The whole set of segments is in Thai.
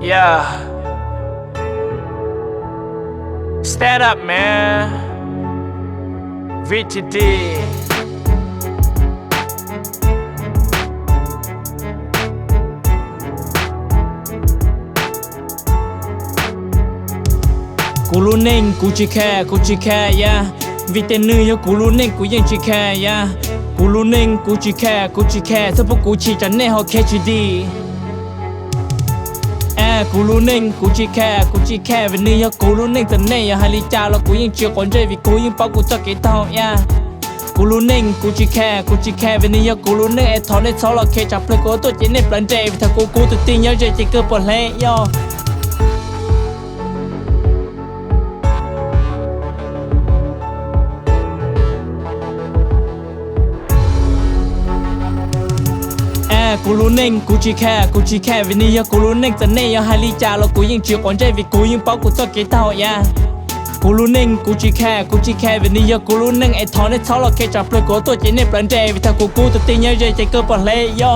Yeah. Stand up, man. VTD. กูรู้เน่งกูจีแค่ยาวิเตนึยกูรู้เน่งกูยังจีแค่ยากูรู้เน่งกูจีแค่ถ้าพวกกูจีจะแน่ฮอแค่จีดีกูรู้เน่งกูจีแค่วันนี้ยกูรู้เน่งแต่แน่ยาฮาริจาแล้วกูยังเชื่อคนใจวิกูยังเป้ากูจะเกตายากูรู้เน่งกูจีแค่วันนี้ยกูรู้เน่งไอ้ทอนไอ้ทอเราแค่จับเพลงกูตัวเจเน่ปลันใจถ้ากูตัวตีนยาใจเกิดปวดเละยอกูรู้เน่งกูจีแค่วันนี้กูรู้เน่งแต่แน่ยาฮาริจาแล้วกูยังเชื่อคนใจวิกูยังเป้ากูจะเกตายากูรู้เน่งกูจีแค่วันนี้กูรู้เน่งไอ้ทอนไอ้ทอเราแค่จับเพลงกูตัวเจเน่ปลันใจถ้ากูตัวตีนยาใจเกิดปวดเละยอ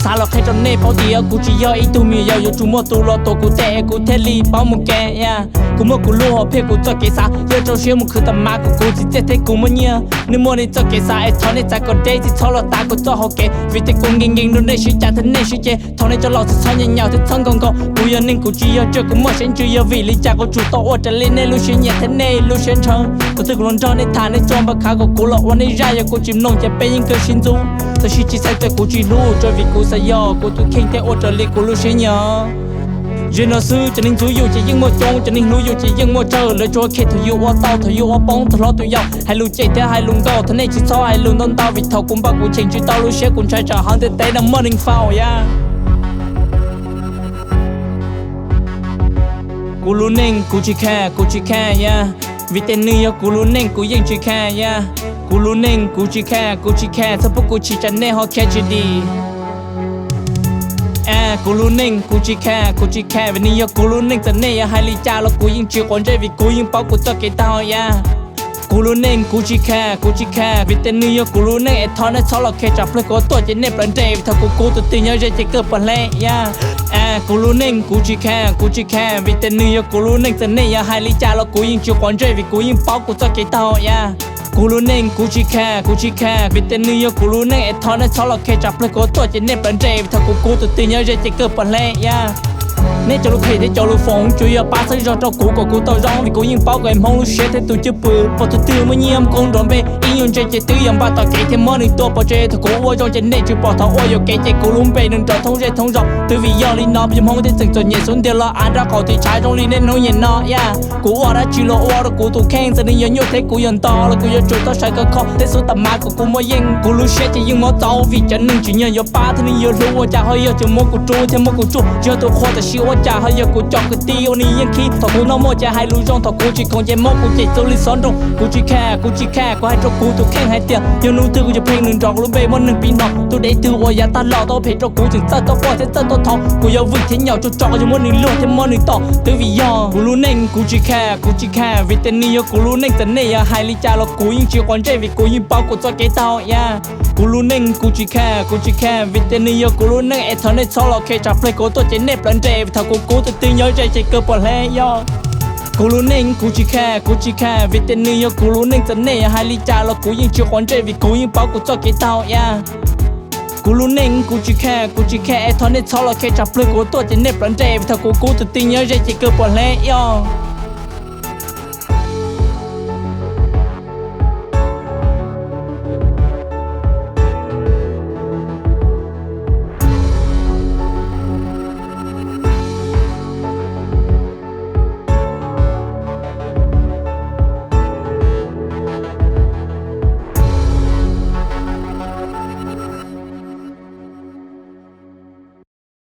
สาเราแค่จนเน่เป้าเดียวกูจีย่ออีตัวมียาวอยู่จุโมตัวรอตัวกูแต่กูเทลีเป้ามึงแกยากูเมื่อกูรู้หัวเพียกูจะเกษาเยอะเจ้าเชื่อมึงคือตามากูจีเจ๊เทกูมันเนี่ยนึกมัวในจะเกษาไอ้ทอนในใจก็ได้ที่ทอเราตากูจะหอกเกวิธีกูยิงโดนได้ชี้จ่าเธอเน่ชี้เจทอนในจะหลอกที่ทอนยาวที่ทอนกงกูยังนิ่งกูจีย่อเจอกูมั่วฉันจีย่อวิลิจากกูจุดต่อว่าจะเล่นในลูเชียนเนี่ยเธอเน่ลูเชียนเชิงกูจะกูลงจอในฐานในจอมบักขากูหลอกวันในใจกูจิ้มนงจะเป็นยังเกิดชินจูแต่ชีจิตใส่ใจกูจีรู้จอยวิกูสยอกูตัวเข่งแต่อดจะเลี้ยกูลูเชียนเนี่ยยืนเอาซื้อจะนิ่งถืออยู่จะยิ่งมัวจงจะนิ่งรู้อยู่จะยิ่งมัวเจอเลยจัวเข็ดถืออยู่ว่าเต้าถืออยู่ว่าป้องทะเลาะตัวยาวให้รู้ใจแต่ให้ลุงโตท่านในชิดซ้อให้ลุงต้นตาวิทอกุมบักกูเชิงชิดเต้ารู้เชื่อกุญแจจะหันแต่แต่ดังมันนิ่งเฝ้ายากูรู้เน่งกูจีแค่ยาวิเตนึยกูรู้เน่งกูยังจีแค่ยากูรู้เน่งกูจีแค่ถ้าพวกกูจีจะแน่ฮอแค่จีดีกูรู้เน่งกูจีแค่วันนี้กูรู้เน่งแต่แน่ยาฮาริจาแล้วกูยังเชื่อคนใจวิกูยังเป้ากูจะเกตายากูรู้เน่งกูจีแค่วิเตนึยกูรู้เน่งไอ้ทอนไอ้ทอเราแค่จับเพลงกูตัวเจเน่ปลันใจถ้ากูตัวตีนยาใจเกิดปนเละยากูรู้เน่งกูจีแค่วิเตนึยกูรู้เน่งแต่แน่ยาฮาริจาแล้วกูยังเชื่อคนใจวิกูยังเป้ากูจะเกตายากูรู้เน่งกูจีแค่วิเตนึยกูรู้เน่งไอ้ทอนไอ้ทอเราแค่จับเพลงกูตัวเจเน่ปลันใจถ้ากูตัวตีนยาใจเกิดปนเละยาnên cho lúc thì cho lúc phóng chui ở ba say cho cụ tao rong vì cụ yên bao cái mong lúc xe thế tụi chưa bự bỏ tụi tiêu mới nhiễm con đòn về yên yên chơi chơi tiêu yên ba tao kể thêm món nên tôi bỏ chơi thôi cụ ôi cho chơi nên chưa bỏ thao ôi rồi kể chơi cụ luôn về đừng trở thông dây thông dọc từ vì giờ đi nó bây mong thế từng cho nhẹ xuống tiêu lo ăn ra khỏi thì trái trong đi nên nó nhìn nó ya cụ ở đó chỉ lo ở đó cụ tụi khen giờ nên giờ nhớ thế cụ yên to là cụ giờ chuột tao sai cái khó thế số tầm mai của cụ mới yên cụ lúc xe chỉ yên món tao vì chân nên chỉ nhớ giờ ba thế nên giờ luôn cha hơi giờ chỉ mua cụ tru thêm mua cụ tru giờ tôi khoa ta siêu cha hơi giờกูจอกกูตีโอนี่ยังขี้ถอดกูน้องโมจะให้รู้จงถอดกูจีคงใจมองกูใจโซลิซ้อนตรงกูจีแค่กูให้ตรงกูตัวแข็งให้เตี้ยยังรู้ตัวกูจะเพลงหนึ่งดอกรู้เบย์มันหนึ่งปีนอกตัวได้ตัวว่าอย่าตัดหล่อตัวเพจตรงกูถึงเต้าตัวปอดเต้าตัวทองกูยาววิ่งเที่ยวจุดจอกจะมันหนึ่งลูกที่มันหนึ่งต่อตัววิยอกูรู้เน่งกูจีแค่วิเตนี่กูรู้เน่งแต่เนี่ยให้ลิจาแล้วกูยิ่งเชื่อคนใจวิกูยิ่งเป้ากูจะเกตายากูรู้เน่งกูจีแค่วิเตนี่กูรู้เน่งไอ้ทอนไอ้ทอเราแค่จับเพลงกูตัวเจเน่ปลันเจถ้ากูตัวตีนย้อยใจเกิดปวดแรงยอกูรู้เน่งกูจีแค่วิเตนึยกูรู้เน่งแต่เนี่ยฮาริจาแล้วกูยังเชื่อคนใจวิกูยังเป้ากูจะเกตายากูรู้เน่งกูจีแค่ไอ้ทอนไอ้ทอเราแค่จับเพลงกูตัวเจเน่ปลันเจถ้ากูตัวตีนย้อยใจเกิดปวดแรงยอ